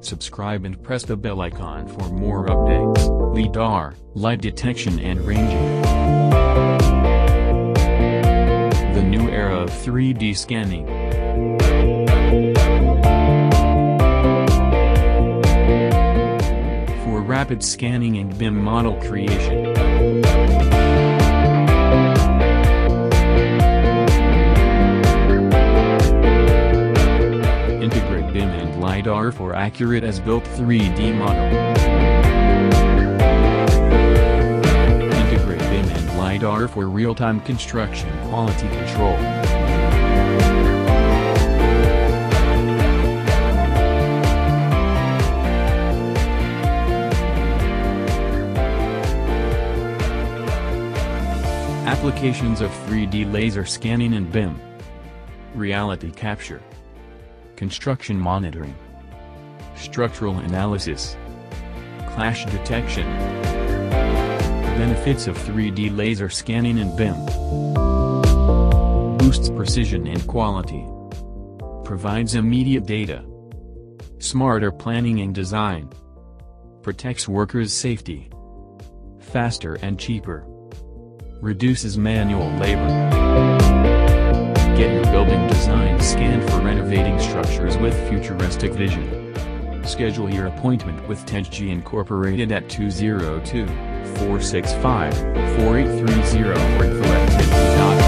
Subscribe and press the bell icon for more updates. LiDAR, Light Detection and Ranging. The new era of 3D scanning. For rapid scanning and BIM model creation. Integrate BIM and LiDAR for accurate as-built 3D model. Integrate BIM and LiDAR for real-time construction quality control. Applications of 3D laser scanning and BIM. Reality capture. Construction monitoring. Structural analysis. Clash detection. Benefits of 3D laser scanning and BIM. Boosts precision and quality. Provides immediate data. Smarter planning and design. Protects workers' safety. Faster and cheaper. Reduces manual labor. Get your building design scanned for renovating structures with futuristic vision. Schedule your appointment with Tejjy Incorporated at 202-465-4830 or info@tejjy.com.